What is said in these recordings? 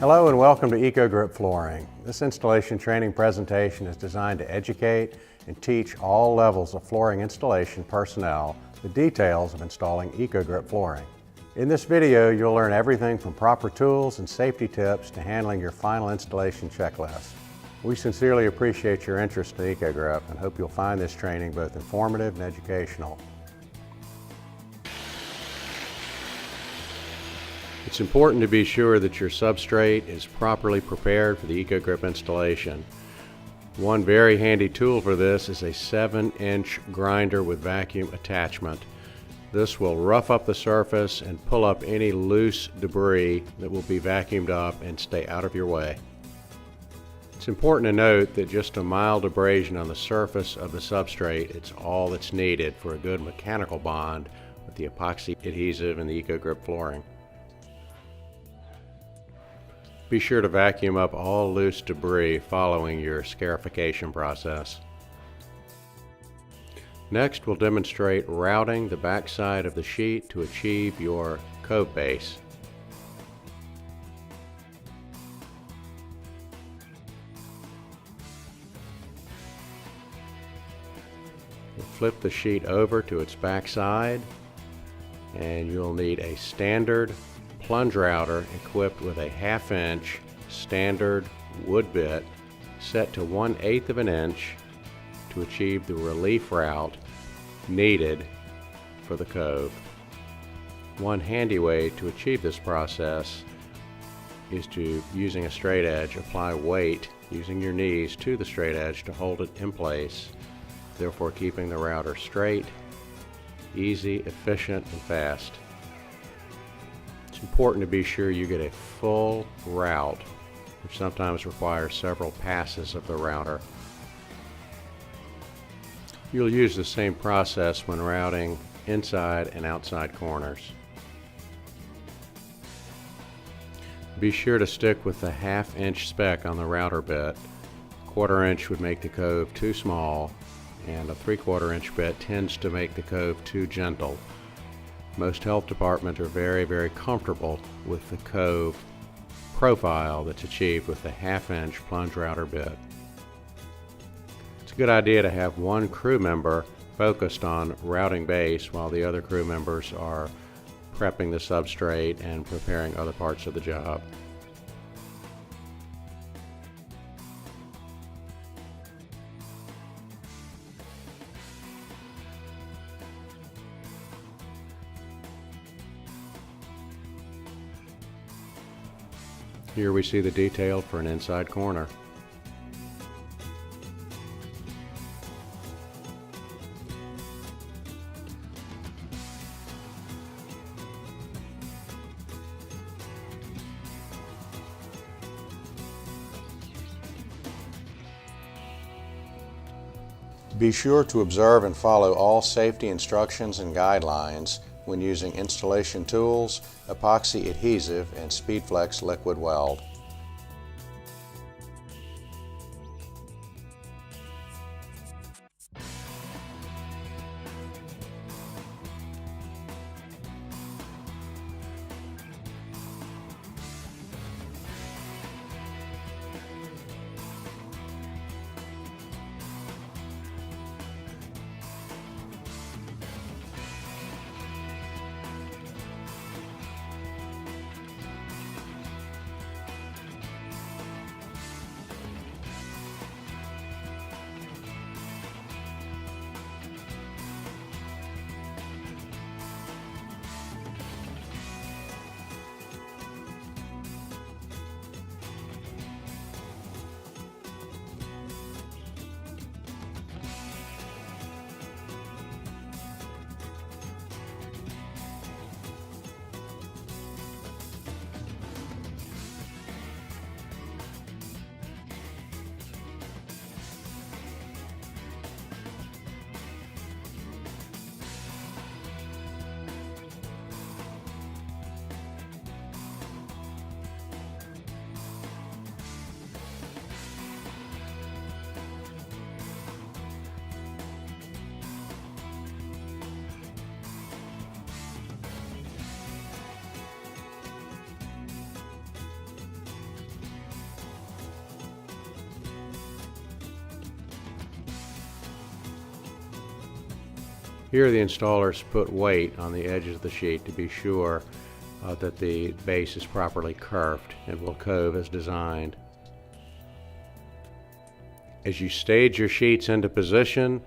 Hello and welcome to EcoGrip Flooring. This installation training presentation is designed to educate and teach all levels of flooring installation personnel the details of installing EcoGrip flooring. In this video, you'll learn everything from proper tools and safety tips to handling your final installation checklist. We sincerely appreciate your interest in EcoGrip and hope you'll find this training both informative and educational. It's important to be sure that your substrate is properly prepared for the EcoGrip installation. One very handy tool for this is a 7-inch grinder with vacuum attachment. This will rough up the surface and pull up any loose debris that will be vacuumed up and stay out of your way. It's important to note that just a mild abrasion on the surface of the substrate is all that's needed for a good mechanical bond with the epoxy adhesive in the EcoGrip flooring. Be sure to vacuum up all loose debris following your scarification process. Next, we'll demonstrate routing the backside of the sheet to achieve your cove base. We'll flip the sheet over to its backside, and you'll need a standard plunge router equipped with a 1/2 inch standard wood bit set to 1/8 of an inch to achieve the relief route needed for the cove. One handy way to achieve this process is to, using a straight edge, apply weight using your knees to the straight edge to hold it in place, therefore keeping the router straight, easy, efficient, and fast. It's important to be sure you get a full route, which sometimes requires several passes of the router. You'll use the same process when routing inside and outside corners. Be sure to stick with the 1/2 inch spec on the router bit. 1/4 inch would make the cove too small, and a 3/4 inch bit tends to make the cove too gentle. Most health departments are very comfortable with the cove profile that's achieved with the 1/2 inch plunge router bit. It's a good idea to have one crew member focused on routing base while the other crew members are prepping the substrate and preparing other parts of the job. Here we see the detail for an inside corner. Be sure to observe and follow all safety instructions and guidelines when using installation tools, epoxy adhesive, and SpeedFlex liquid weld. Here the installers put weight on the edges of the sheet to be sure that the base is properly curved and will cove as designed. As you stage your sheets into position,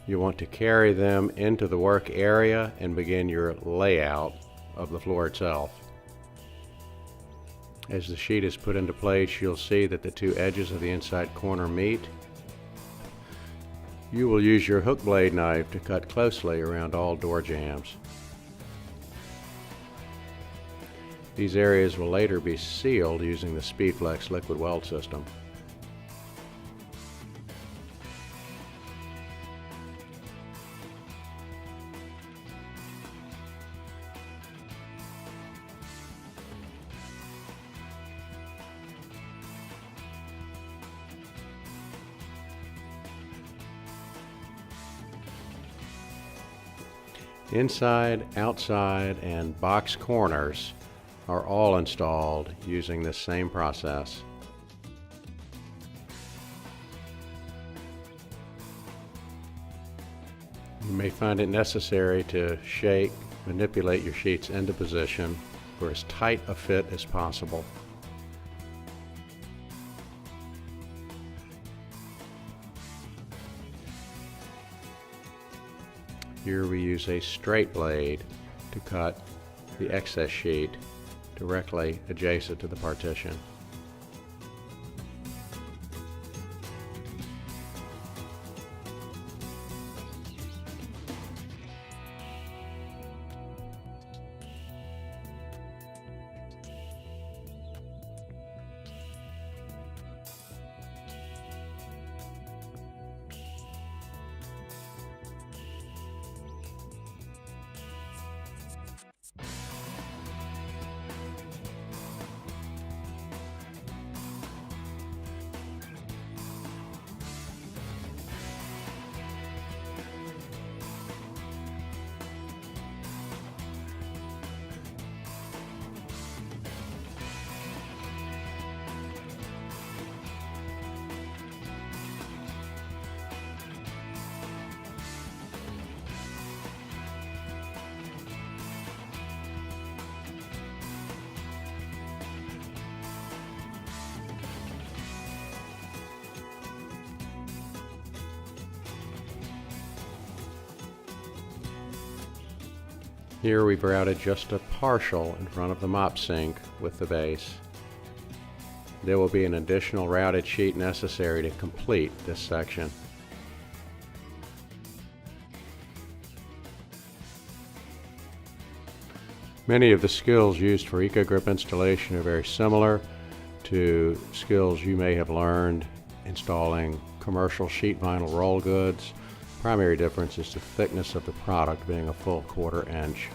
you want to carry them into the work area and begin your layout of the floor itself. As the sheet is put into place, you'll see that the two edges of the inside corner meet. You will use your hook blade knife to cut closely around all door jambs. These areas will later be sealed using the SpeedFlex liquid weld system. Inside, outside, and box corners are all installed using this same process. You may find it necessary to shake, manipulate your sheets into position for as tight a fit as possible. Here we use a straight blade to cut the excess sheet directly adjacent to the partition. Here we've routed just a partial in front of the mop sink with the base. There will be an additional routed sheet necessary to complete this section. Many of the skills used for EcoGrip installation are very similar to skills you may have learned installing commercial sheet vinyl roll goods. Primary difference is the thickness of the product being a full 1/4 inch.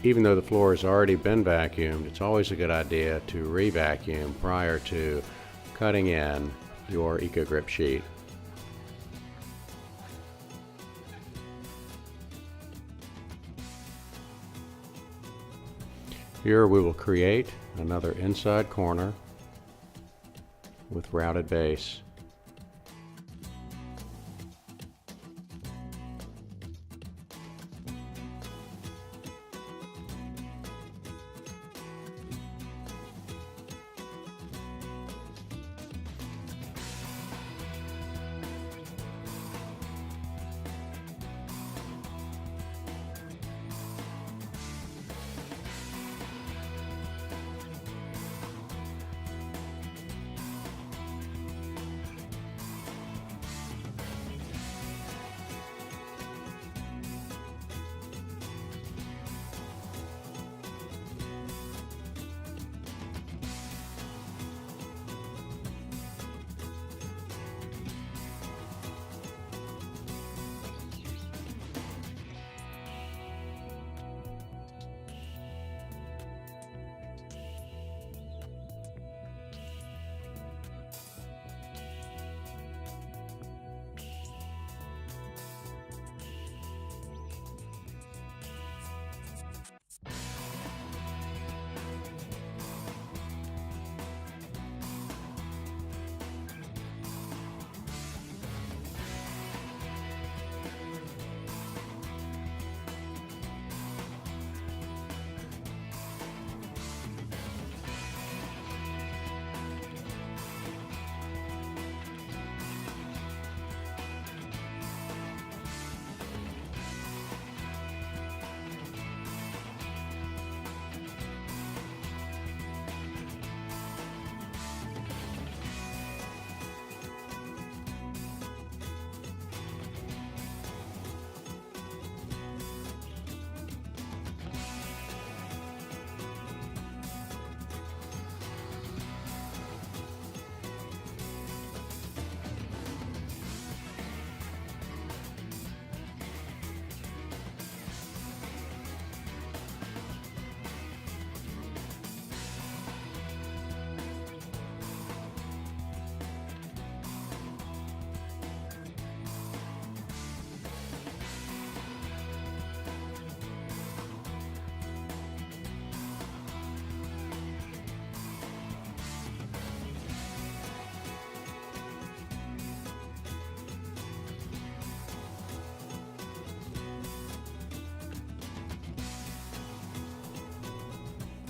Even though the floor has already been vacuumed, it's always a good idea to re-vacuum prior to cutting in your EcoGrip sheet. Here we will create another inside corner with routed base.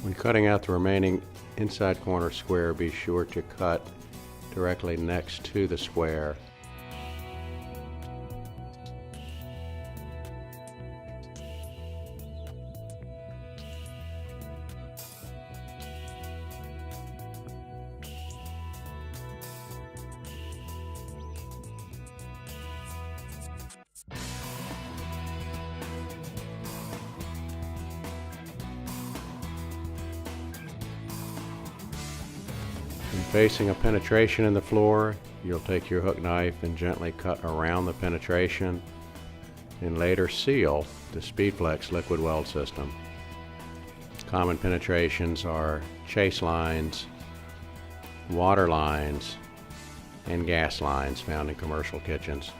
When cutting out the remaining inside corner square, be sure to cut directly next to the square. When facing a penetration in the floor, you'll take your hook knife and gently cut around the penetration and later seal the SpeedFlex liquid weld system. Common penetrations are chase lines, water lines, and gas lines found in commercial kitchens.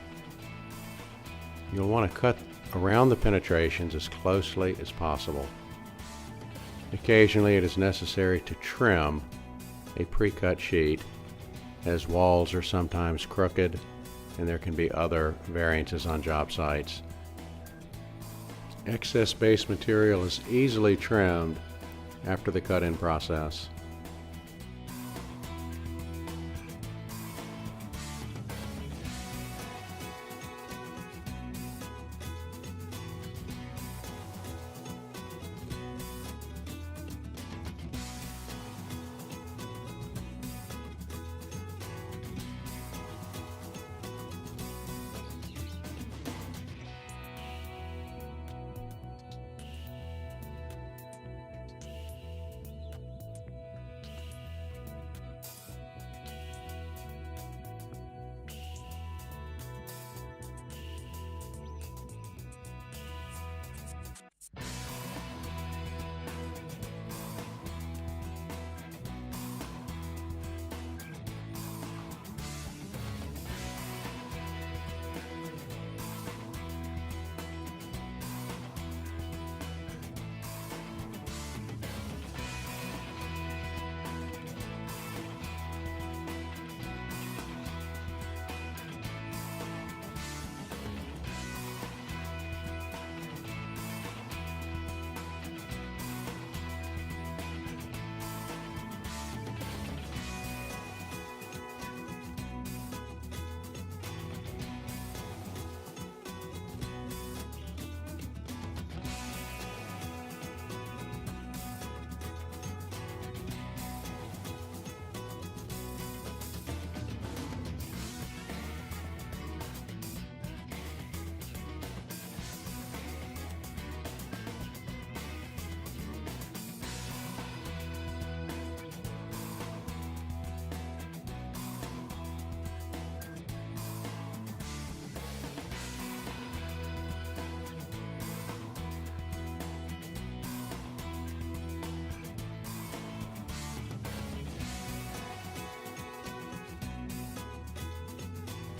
You'll want to cut around the penetrations as closely as possible. Occasionally it is necessary to trim a pre-cut sheet, as walls are sometimes crooked and there can be other variances on job sites. Excess base material is easily trimmed after the cut-in process.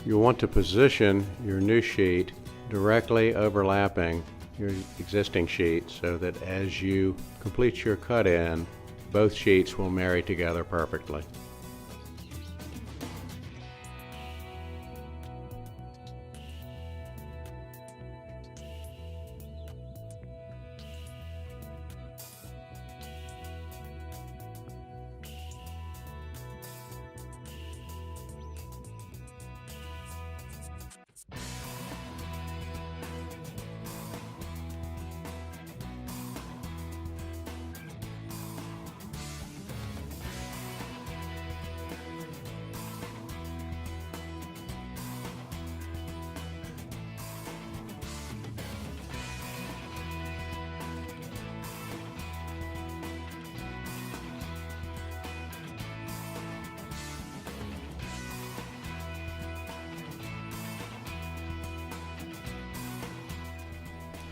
You'll want to position your new sheet directly overlapping your existing sheet so that as you complete your cut-in, both sheets will marry together perfectly.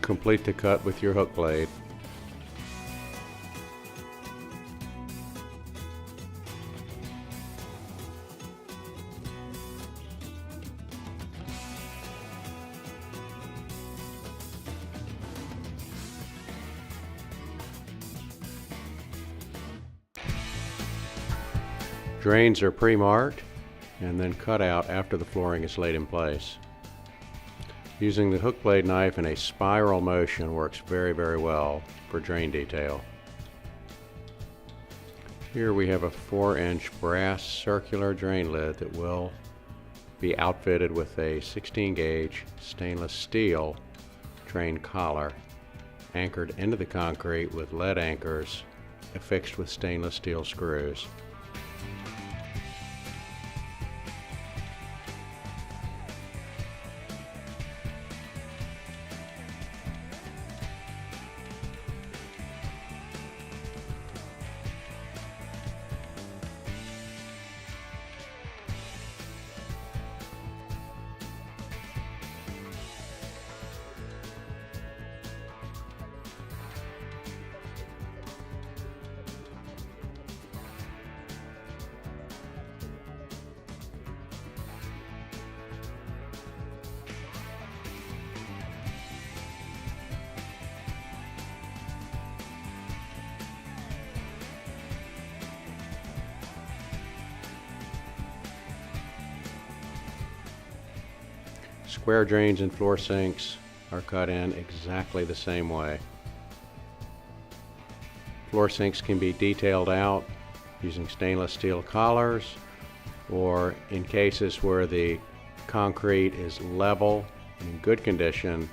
Complete the cut with your hook blade. Drains are pre-marked and then cut out after the flooring is laid in place. Using the hook blade knife in a spiral motion works very well for drain detail. Here we have a 4-inch brass circular drain lid that will be outfitted with a 16-gauge stainless steel drain collar anchored into the concrete with lead anchors affixed with stainless steel screws. Square drains and floor sinks are cut in exactly the same way. Floor sinks can be detailed out using stainless steel collars, or in cases where the concrete is level and in good condition,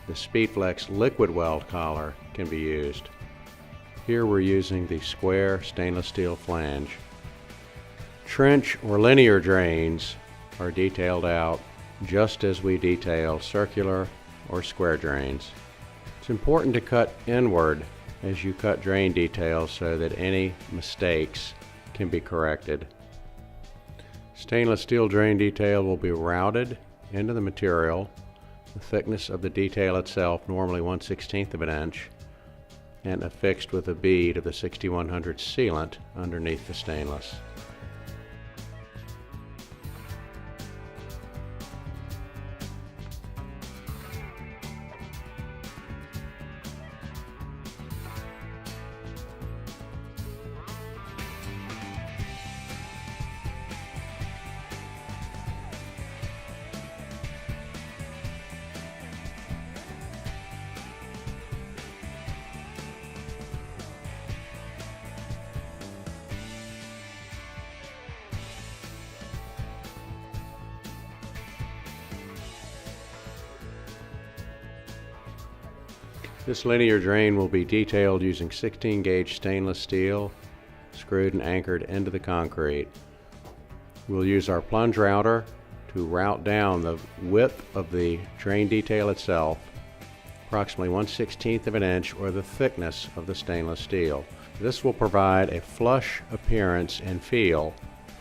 the SpeedFlex liquid weld collar can be used. Here we're using the square stainless steel flange. Trench or linear drains are detailed out just as we detail circular or square drains. It's important to cut inward as you cut drain details so that any mistakes can be corrected. Stainless steel drain detail will be routed into the material, the thickness of the detail itself normally 1/16 of an inch, and affixed with a bead of the 6100 sealant underneath the stainless. This linear drain will be detailed using 16-gauge stainless steel, screwed and anchored into the concrete. We'll use our plunge router to route down the width of the drain detail itself, approximately 1/16 of an inch, or the thickness of the stainless steel. This will provide a flush appearance and feel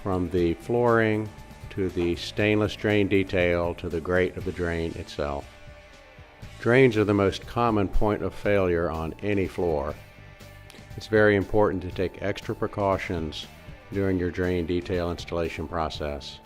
from the flooring to the stainless drain detail to the grate of the drain itself. Drains are the most common point of failure on any floor. It's very important to take extra precautions during your drain detail installation process.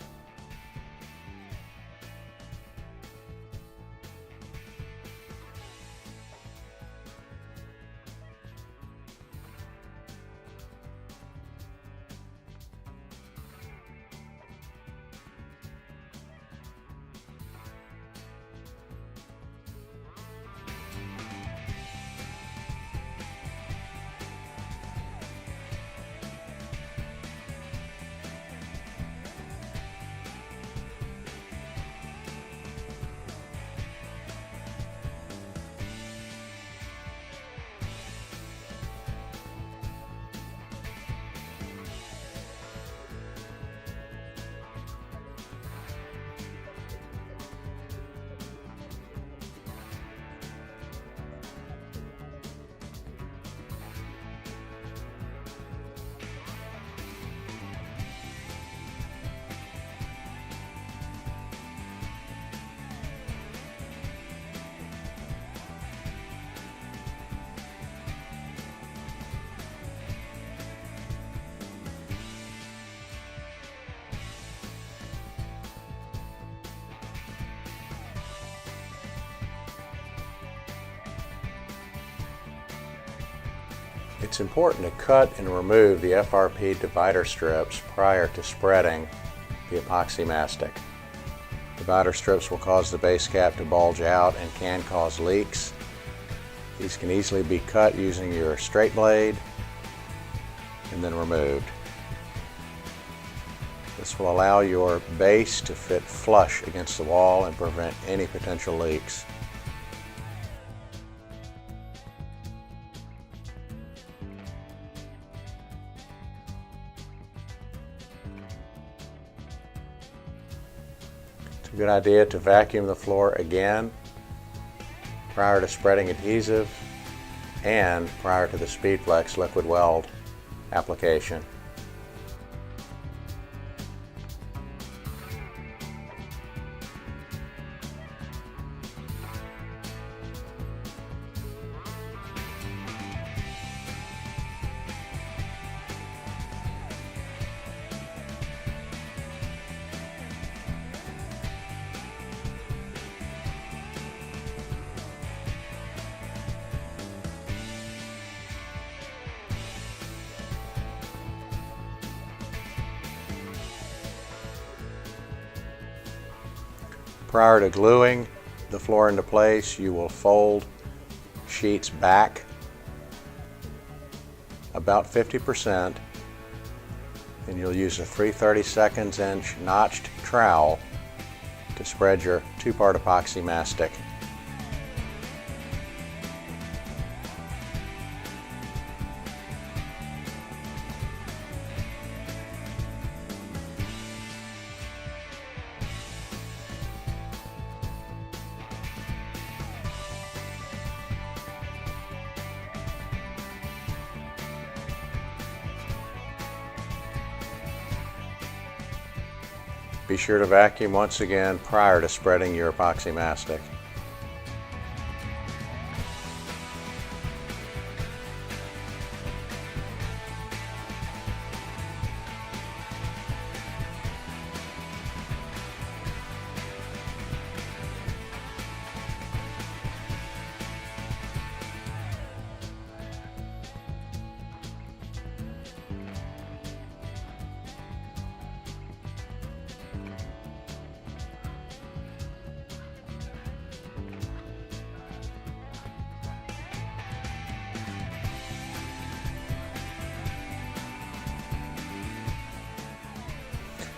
It's important to cut and remove the FRP divider strips prior to spreading the epoxy mastic. Divider strips will cause the base cap to bulge out and can cause leaks. These can easily be cut using your straight blade. and then removed. This will allow your base to fit flush against the wall and prevent any potential leaks. It's a good idea to vacuum the floor again prior to spreading adhesive and prior to the SpeedFlex liquid weld application. Prior to gluing the floor into place, you will fold sheets back about 50%, and you'll use a 3/32 inch notched trowel to spread your two-part epoxy mastic. Be sure to vacuum once again prior to spreading your epoxy mastic.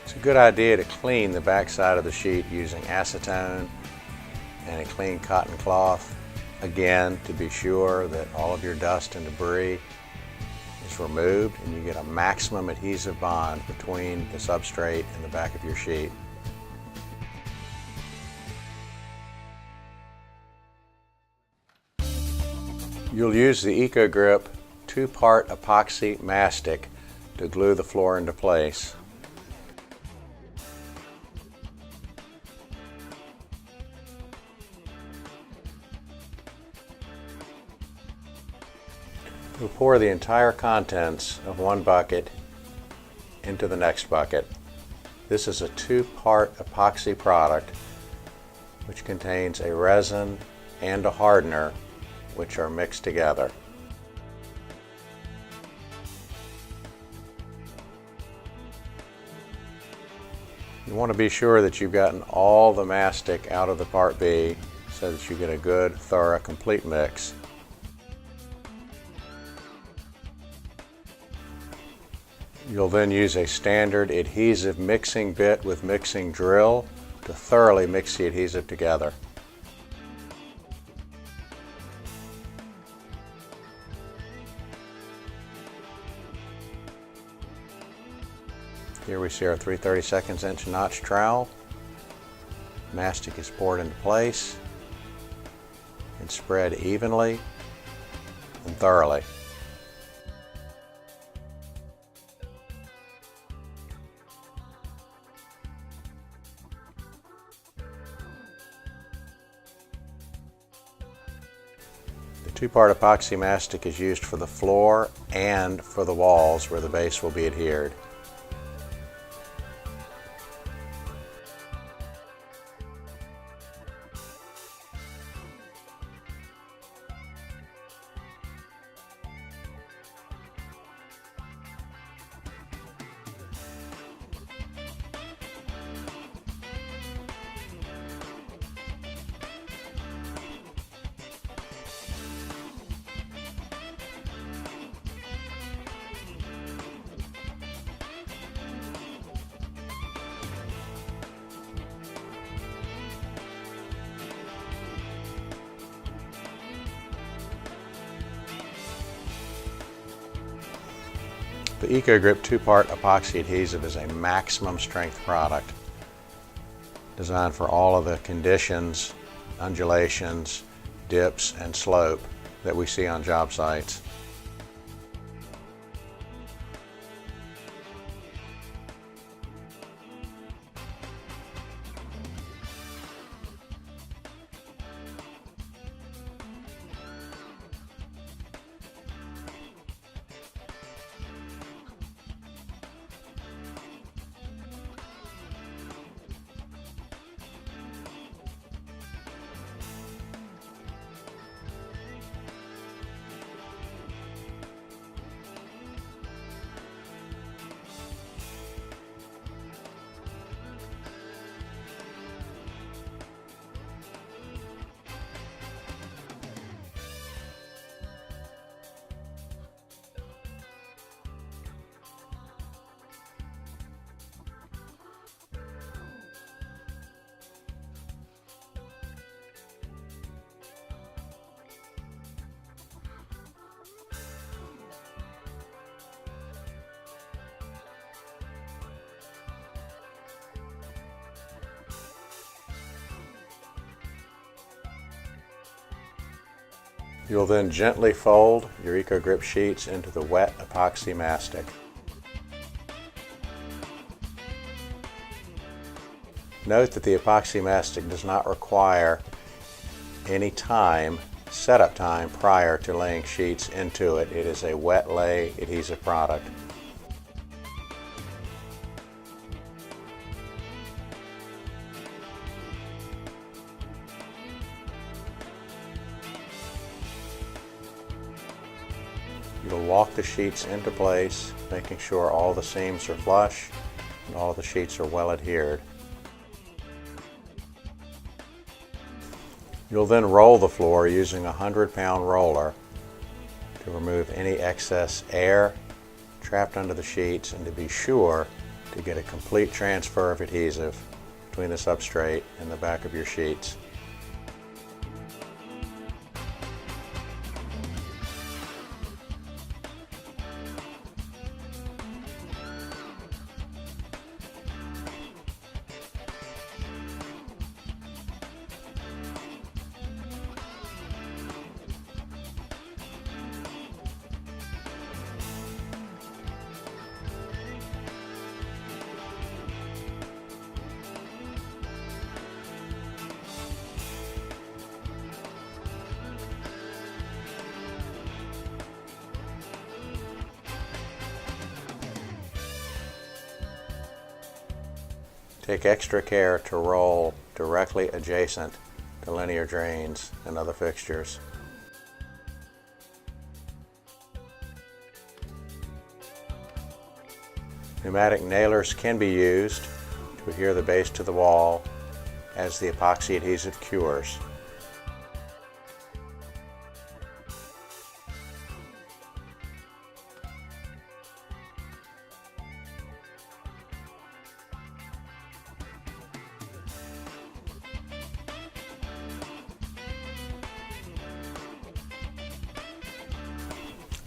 It's a good idea to clean the back side of the sheet using acetone and a clean cotton cloth, again to be sure that all of your dust and debris is removed and you get a maximum adhesive bond between the substrate and the back of your sheet. You'll use the EcoGrip two-part epoxy mastic to glue the floor into place. We'll pour the entire contents of one bucket into the next bucket. This is a two-part epoxy product which contains a resin and a hardener which are mixed together. You want to be sure that you've gotten all the mastic out of the part B so that you get a good, thorough, complete mix. You'll then use a standard adhesive mixing bit with mixing drill to thoroughly mix the adhesive together. Here we see our 3/32 inch notch trowel. Mastic is poured into place and spread evenly and thoroughly. The two-part epoxy mastic is used for the floor and for the walls where the base will be adhered. The EcoGrip 2-part epoxy adhesive is a maximum strength product designed for all of the conditions, undulations, dips, and slope that we see on job sites. You'll then gently fold your EcoGrip sheets into the wet epoxy mastic. Note that the epoxy mastic does not require any setup time prior to laying sheets into it. It is a wet lay adhesive product. You'll walk the sheets into place, making sure all the seams are flush and all the sheets are well adhered. You'll then roll the floor using a 100-pound roller to remove any excess air trapped under the sheets and to be sure to get a complete transfer of adhesive between the substrate and the back of your sheets. Take extra care to roll directly adjacent to linear drains and other fixtures. Pneumatic nailers can be used to adhere the base to the wall as the epoxy adhesive cures.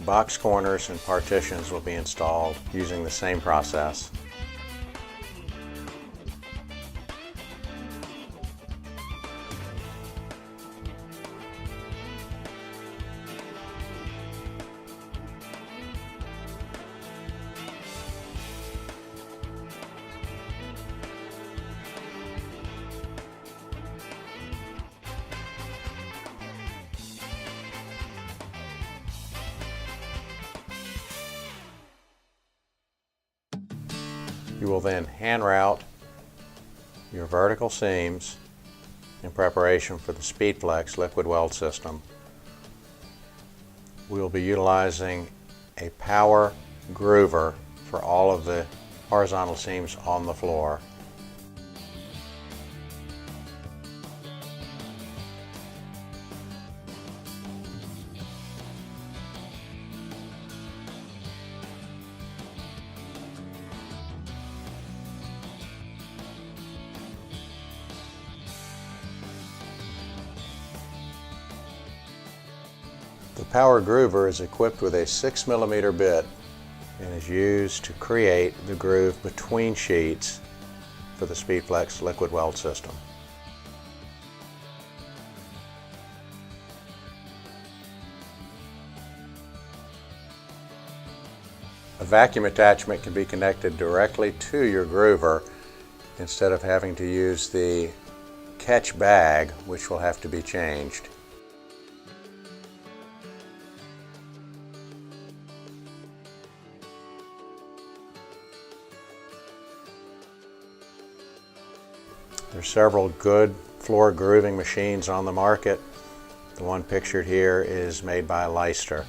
Box corners and partitions will be installed using the same process. You will then hand route your vertical seams in preparation for the SpeedFlex liquid weld system. We will be utilizing a power groover for all of the horizontal seams on the floor. The power groover is equipped with a 6mm bit and is used to create the groove between sheets for the SpeedFlex liquid weld system. A vacuum attachment can be connected directly to your groover instead of having to use the catch bag, which will have to be changed. There are several good floor grooving machines on the market. The one pictured here is made by Leicester.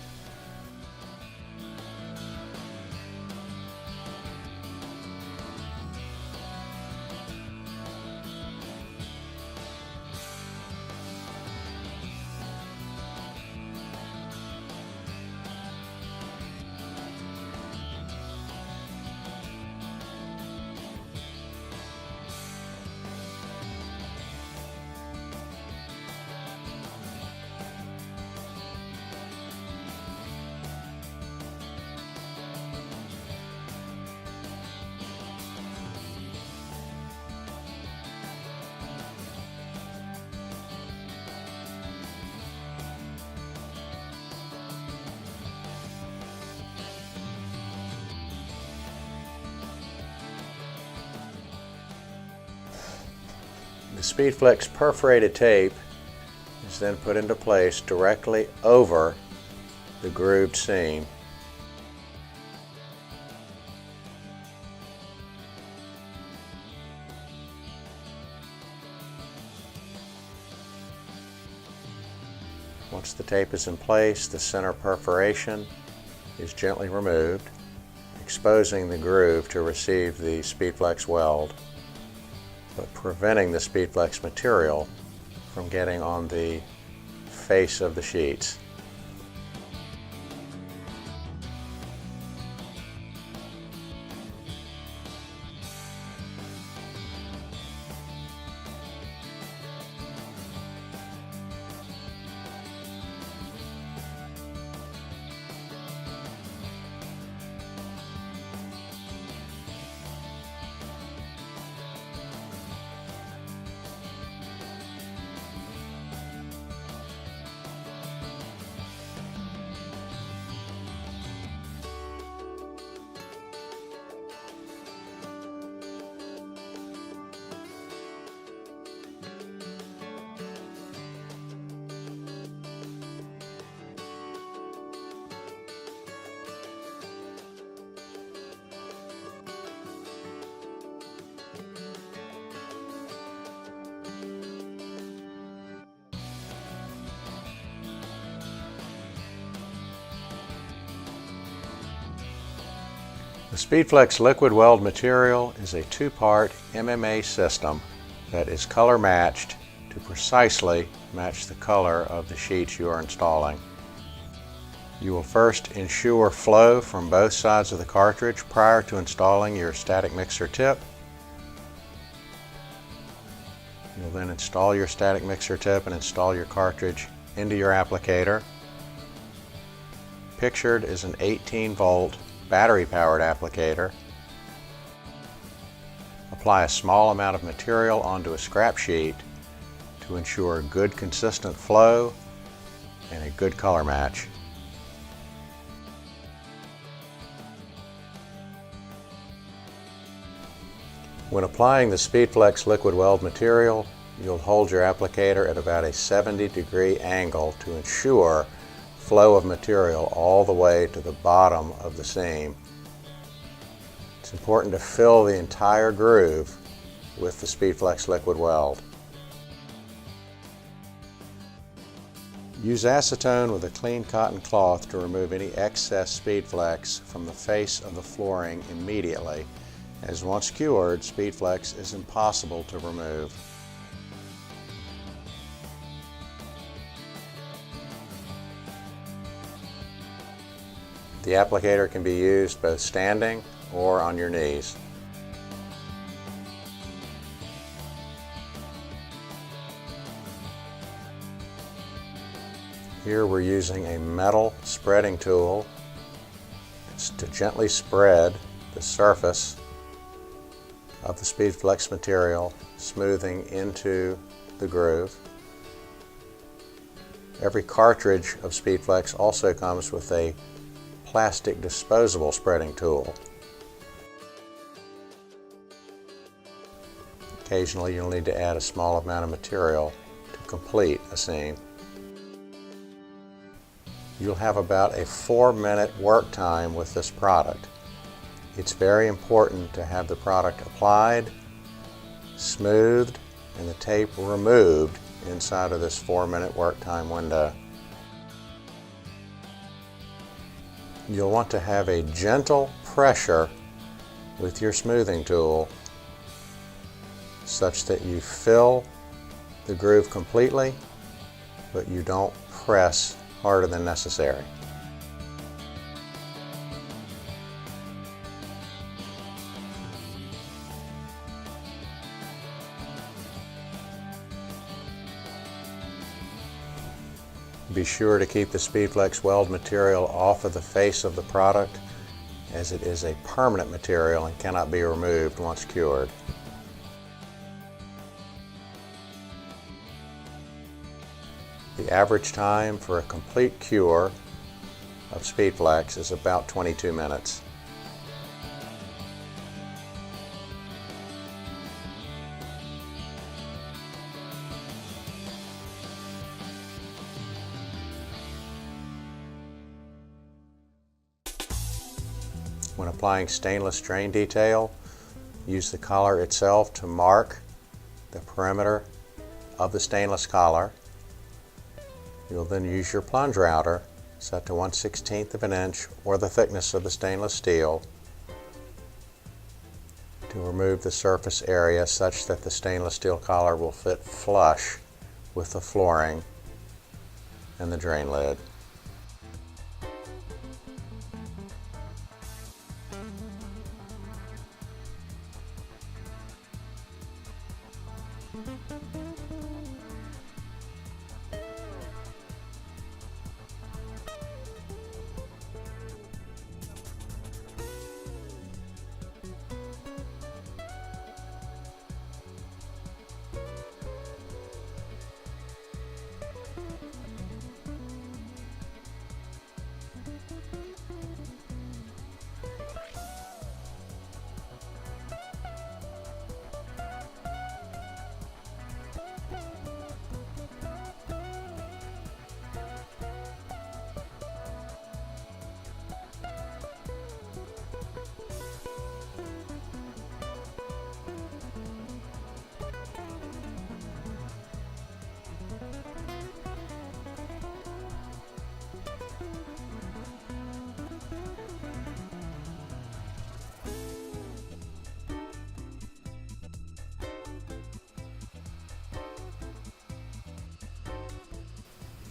The SpeedFlex perforated tape is then put into place directly over the grooved seam. Once the tape is in place, the center perforation is gently removed, exposing the groove to receive the SpeedFlex weld, but preventing the SpeedFlex material from getting on the face of the sheets. The SpeedFlex liquid weld material is a two-part MMA system that is color matched to precisely match the color of the sheets you are installing. You will first ensure flow from both sides of the cartridge prior to installing your static mixer tip. You'll then install your static mixer tip and install your cartridge into your applicator. Pictured is an 18-volt battery-powered applicator. Apply a small amount of material onto a scrap sheet to ensure good consistent flow and a good color match. When applying the SpeedFlex liquid weld material, you'll hold your applicator at about a 70-degree angle to ensure flow of material all the way to the bottom of the seam. It's important to fill the entire groove with the SpeedFlex liquid weld. Use acetone with a clean cotton cloth to remove any excess SpeedFlex from the face of the flooring immediately, as once cured, SpeedFlex is impossible to remove. The applicator can be used both standing or on your knees. Here we're using a metal spreading tool to is to gently spread the surface of the SpeedFlex material, smoothing into the groove. Every cartridge of SpeedFlex also comes with a plastic disposable spreading tool. Occasionally you'll need to add a small amount of material to complete a seam. You'll have about a 4-minute work time with this product. It's very important to have the product applied, smoothed, and the tape removed inside of this 4-minute work time window. You'll want to have a gentle pressure with your smoothing tool such that you fill the groove completely, but you don't press harder than necessary. Be sure to keep the SpeedFlex weld material off of the face of the product, as it is a permanent material and cannot be removed once cured. The average time for a complete cure of SpeedFlex is about 22 minutes. When applying stainless drain detail, use the collar itself to mark the perimeter of the stainless collar. You'll then use your plunge router set to 1/16 of an inch or the thickness of the stainless steel to remove the surface area such that the stainless steel collar will fit flush with the flooring and the drain lid.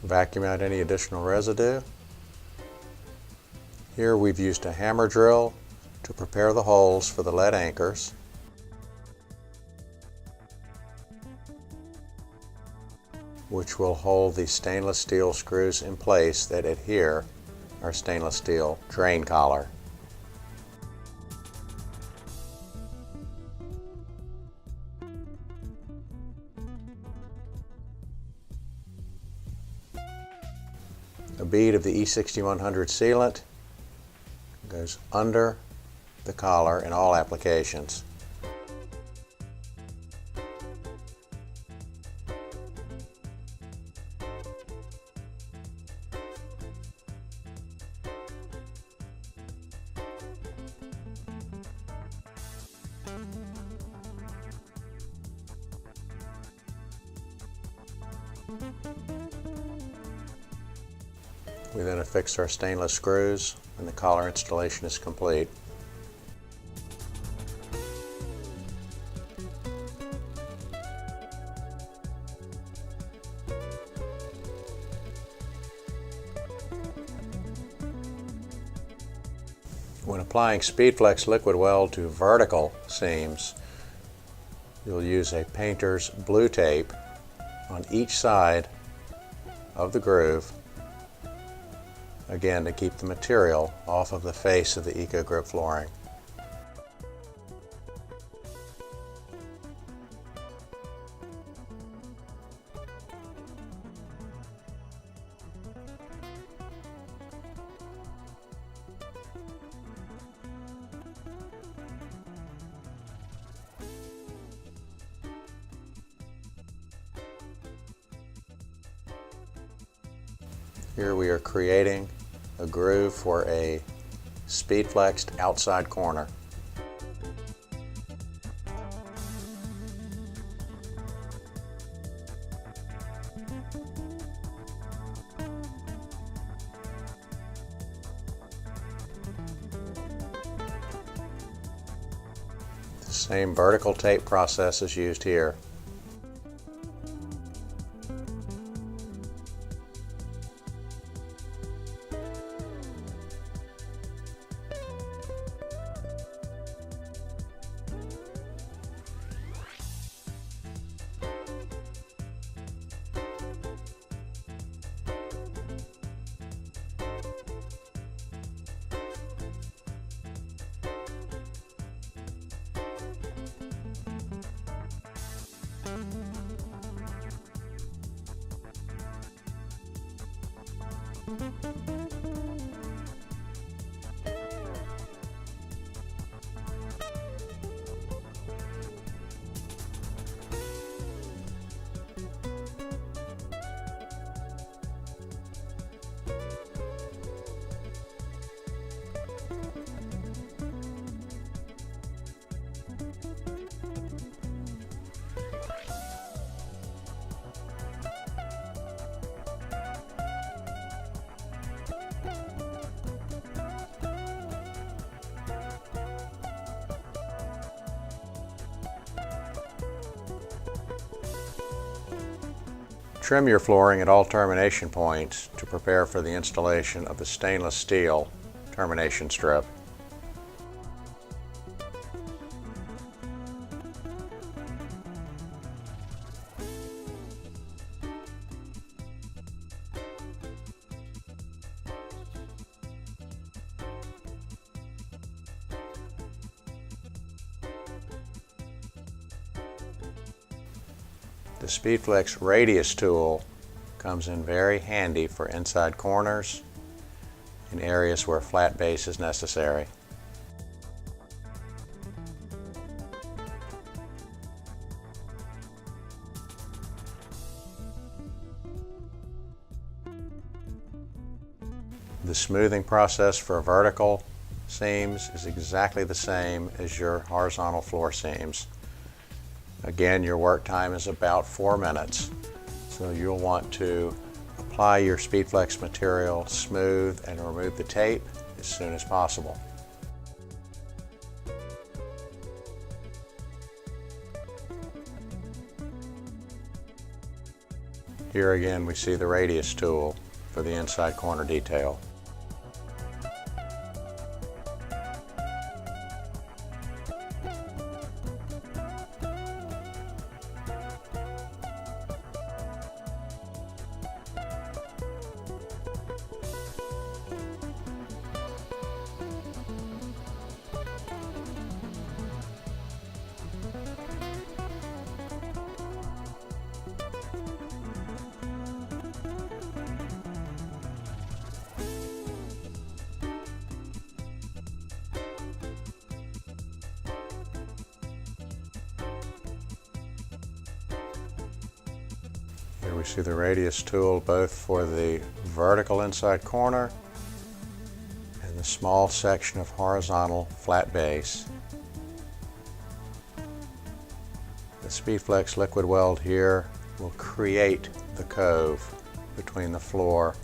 Vacuum out any additional residue. Here we've used a hammer drill to prepare the holes for the lead anchors. Which will hold the stainless steel screws in place that adhere our stainless steel drain collar. A bead of the E6100 sealant goes under the collar in all applications. We then affix our stainless screws and the collar installation is complete. When applying SpeedFlex liquid weld to vertical seams, you'll use a painter's blue tape on each side of the groove again to keep the material off of the face of the EcoGrip flooring. Here we are creating a groove for a speed flexed outside corner. The same vertical tape process is used here. Trim your flooring at all termination points to prepare for the installation of the stainless steel termination strip. The SpeedFlex radius tool comes in very handy for inside corners in areas where flat base is necessary. The smoothing process for vertical seams is exactly the same as your horizontal floor seams. Again, your work time is about 4 minutes, so you'll want to apply your SpeedFlex material, smooth, and remove the tape as soon as possible. Here again we see the radius tool for the inside corner detail. Here we see the radius tool both for the vertical inside corner and the small section of horizontal flat base. The SpeedFlex liquid weld here will create the cove between the floor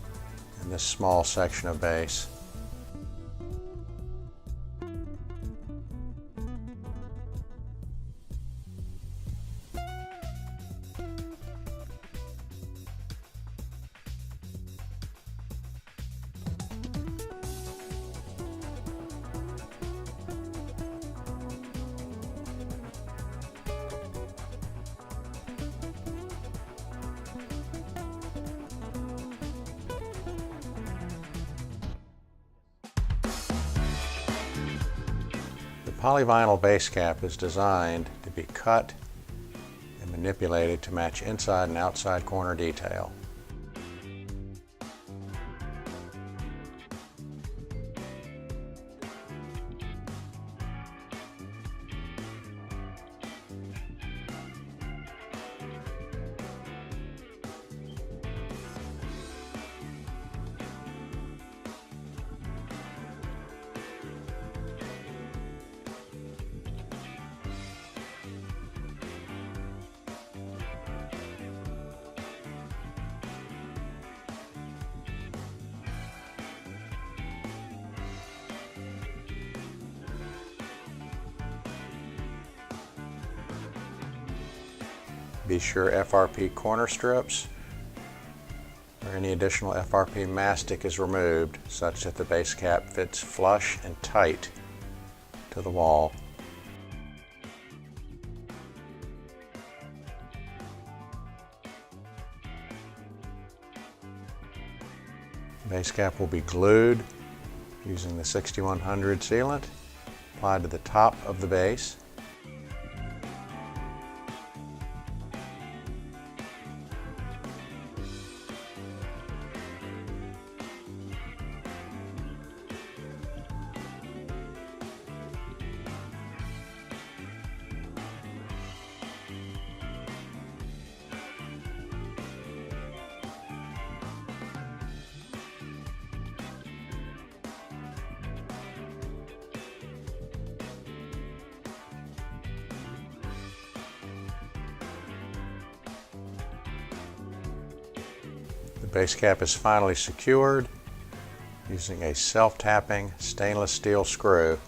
and this small section of base. polyvinyl base cap is designed to be cut and manipulated to match inside and outside corner detail. Be sure FRP corner strips or any additional FRP mastic is removed such that the base cap fits flush and tight to the wall. The base cap will be glued using the 6100 sealant applied to the top of the base. The base cap is finally secured using a self-tapping stainless steel screw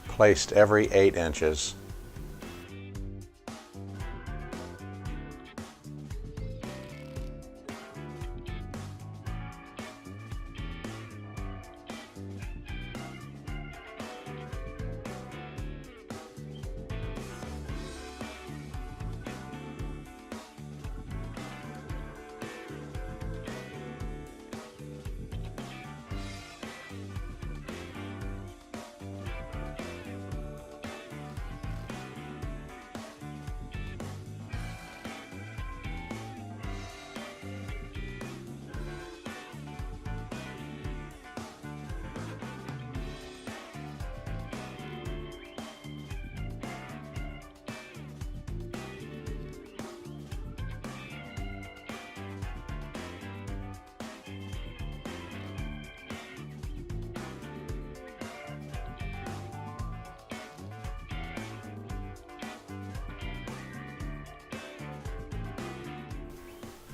placed every 8 inches.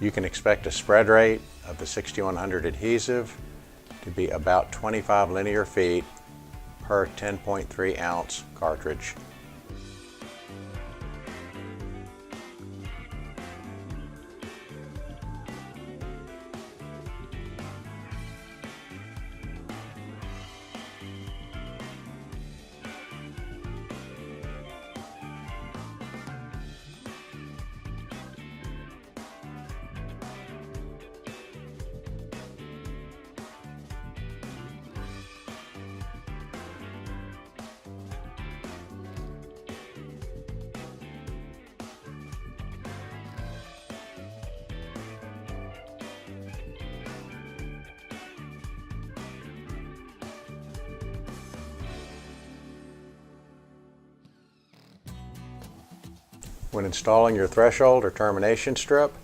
You can expect a spread rate of the 6100 adhesive to be about 25 linear feet per 10.3 ounce cartridge. When installing your threshold or termination strip,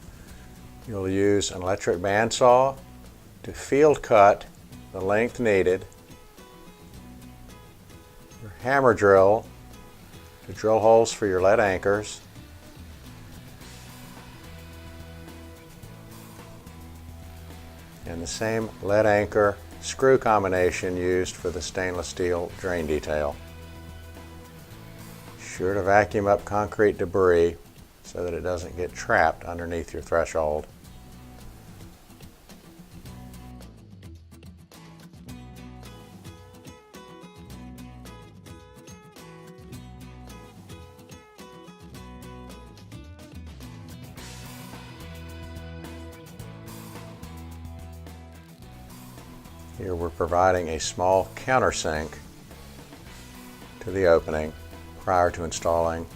you'll use an electric bandsaw to field cut the length needed, your hammer drill to drill holes for your lead anchors, and the same lead anchor screw combination used for the stainless steel drain detail. Sure to vacuum up concrete debris so that it doesn't get trapped underneath your threshold. Here we're providing a small countersink to the opening prior to installing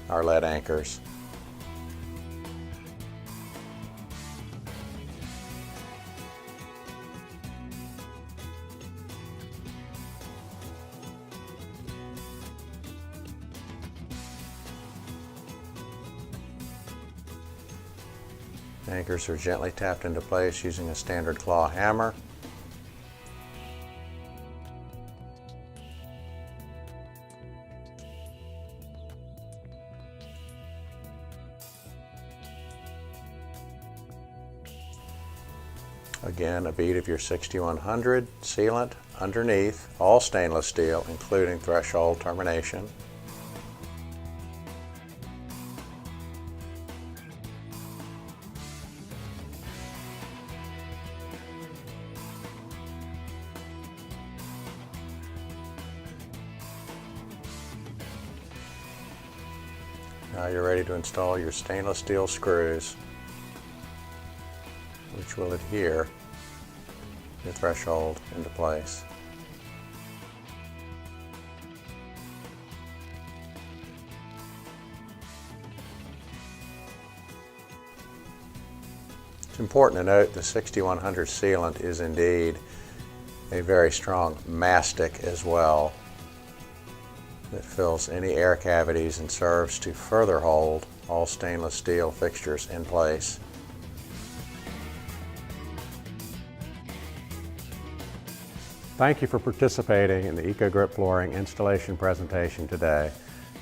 our lead anchors. Anchors are gently tapped into place using a standard claw hammer. Again, a bead of your 6100 sealant underneath, all stainless steel, including threshold termination. Now you're ready to install your stainless steel screws, which will adhere your threshold into place. It's important to note the 6100 sealant is indeed a very strong mastic as well, that fills any air cavities and serves to further hold all stainless steel fixtures in place. Thank you for participating in the EcoGrip Flooring installation presentation today.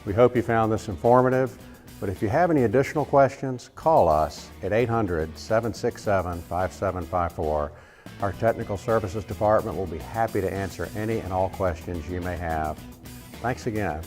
We hope you found this informative, but if you have any additional questions, call us at 800-767-5754. Our Technical Services Department will be happy to answer any and all questions you may have. Thanks again.